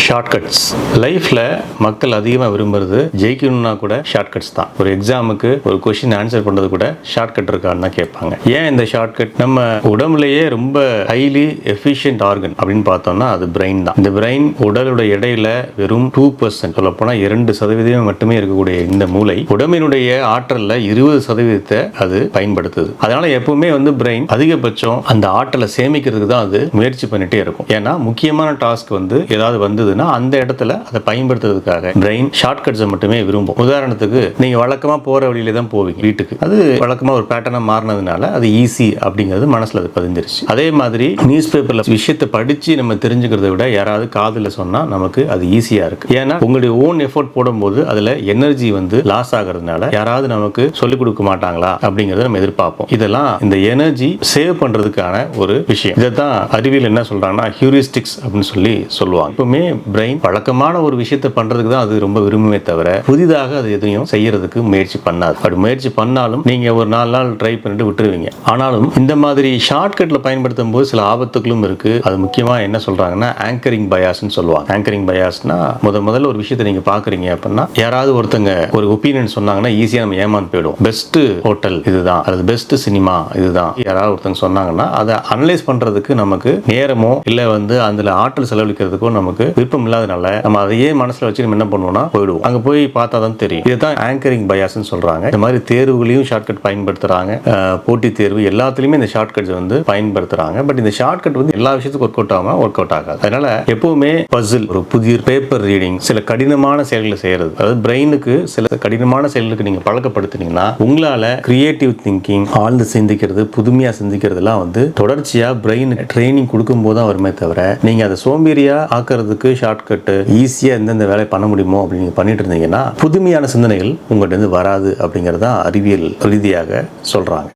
Shortcuts லைஃப்ல மக்கள் அதிகமாக விரும்புறது ஜெயிக்கணும்னா கூட ஷார்ட்கட்ஸ் தான். ஒரு எக்ஸாமுக்கு ஒரு கொஸ்டின் ஆன்சர் பண்றது கூட ஷார்ட்கட் இருக்கான்னு தான் கேட்பாங்க. ஏன் இந்த ஷார்ட்கட்? நம்ம உடம்புலயே ரொம்ப ஹைலி எஃபிஷியன்ட் ஆர்கன் அப்படின்னு பார்த்தோம்னா அது பிரெயின் தான். இந்த பிரெயின் உடலுடைய எடையில வெறும் 2%, சொல்ல போனா 2% மட்டுமே இருக்கக்கூடிய இந்த மூளை உடம்பினுடைய ஆற்றல்ல 20% அது பயன்படுத்துது. அதனால எப்பவுமே பிரெயின் அதிகபட்சம் அந்த ஆற்றலை சேமிக்கிறதுக்கு தான் அது முயற்சி பண்ணிட்டே இருக்கும். ஏன்னா முக்கியமான டாஸ்க் ஏதாவது வந்ததுன்னா அந்த இடத்துல அதை பயன்படுத்துறதுக்காக பிரெயின் ஷார்ட்கட்ஸை மட்டுமே விரும்பும். உதாரணத்துக்கு நீங்க வழக்கமா போற வழியில தான் போவீங்க வீட்டுக்கு, அது வழக்கமா ஒரு பேட்டர்னா மாறினதுனால அது ஈஸி அப்படிங்கிறது மனசுல அது பதிஞ்சிருச்சு. அதே மாதிரி நியூஸ் பேப்பர்ல விஷயத்தை படிச்சு நம்ம தெரிஞ்சுக்கிறத விட யாராவது காதுல சொன்னா நமக்கு அது ஈஸியா இருக்கு. ஏன்னா உங்களுடைய ஓன் எஃபோர்ட் போடும்போது அதுல எனர்ஜி லாஸ் ஆகிறதுனால யாராவது நமக்கு சொல்லிக் கொடுக்க மாட்டாங்களா அப்படிங்கறத நம்ம எதிர்பார்ப்போம். இதெல்லாம் இந்த எனர்ஜி சேவ் பண்றதுக்கான ஒரு விஷயம். இதைத்தான் அறிவியல் என்ன சொல்றாங்கன்னா ஹியூரிஸ்டிக்ஸ் அப்படின்னு சொல்லுவாங்க. எப்பவுமே பிரெயின் வழக்கமான ஒரு விஷயத்தை பண்றதுக்கு தான் அது ரொம்ப விரும்புமே தவிர புதிதாக அது எதையும் செய்யறதுக்கு முயற்சி பண்ணாது. அப்படி முயற்சி பண்ணாலும் நீங்க ஒரு 4 நாள் ட்ரை பண்ணிட்டு விட்டுருவீங்க. ஆனாலும் இந்த மாதிரி ஷார்ட்கட்ல பயன்படுத்தும் போது சில ஆபத்துகளும் இருக்கு. அது முக்கியமா என்ன சொல்றாங்கன்னா ஆங்கரிங் பயாஸ்ன்னு சொல்லுவாங்க. ஆங்கரிங் பயாஸ்னா முதல்ல ஒரு விஷயத்தை நீங்க பாக்குறீங்க அப்படின்னா யாராவது ஒருத்தங்க ஒரு ஒப்பீனியன் சொன்னாங்கன்னா ஈஸியா நம்ம ஏமாந்து போயிடும். பெஸ்ட் ஹோட்டல் இதுதான், அல்லது பெஸ்ட் சினிமா இதுதான் யாராவது ஒருத்தங்க சொன்னாங்கன்னா அதை அனலைஸ் பண்றதுக்கு நமக்கு நேரமோ இல்ல அதுல ஆற்றல் செலவழிக்கிறதுக்கும் நமக்கு விருப்பம் இல்லாதனால நம்ம அதையே மனசுல வச்சு நம்ம என்ன பண்ணுவோம்னா போயிடுவோம். அங்க போய் பார்த்தா தான் தெரியும். இதுதான் ஆங்கரிங் பயாஸ்ன்னு சொல்றாங்க. இந்த மாதிரி தேர்வுகளையும் ஷார்ட்கட் பயன்படுத்துறாங்க. போட்டி தேர்வு எல்லாத்துலயுமே இந்த ஷார்ட்கட்ஸ் பயன்படுத்துறாங்க. பட் இந்த ஷார்ட்கட் எல்லா விஷயத்துக்கும் ஒர்க் அவுட் ஆகாது. அதனால எப்பவுமே பசில், ஒரு புதிய பேப்பர் ரீடிங், சில கடினமான செயல்களை செய்யறது, அதாவது பிரெயினுக்கு சில கடினமான செயல்களுக்கு நீங்க பழக்கப்படுத்தினீங்கன்னா உங்களால கிரியேட்டிவ் திங்கிங், ஆழ்ந்து சிந்திக்கிறது, புதுமையா சிந்திக்கிறது எல்லாம் தொடர்ச்சியா பிரெயின் ட்ரைனிங் கொடுக்கும் போது தான் வருமே தவிர நீங்க அதை சோம்பேறியா ஆக்கிறதுக்கு ஷார்ட்கட் ஈஸியா எந்தெந்த வேலை பண்ண முடியுமோ அப்படின்னு பண்ணிட்டு இருந்தீங்கன்னா புதுமையான சிந்தனைகள் உங்கள்கிட்ட வராது அப்படிங்கறத அறிவியல் ரீதியாக சொல்றாங்க.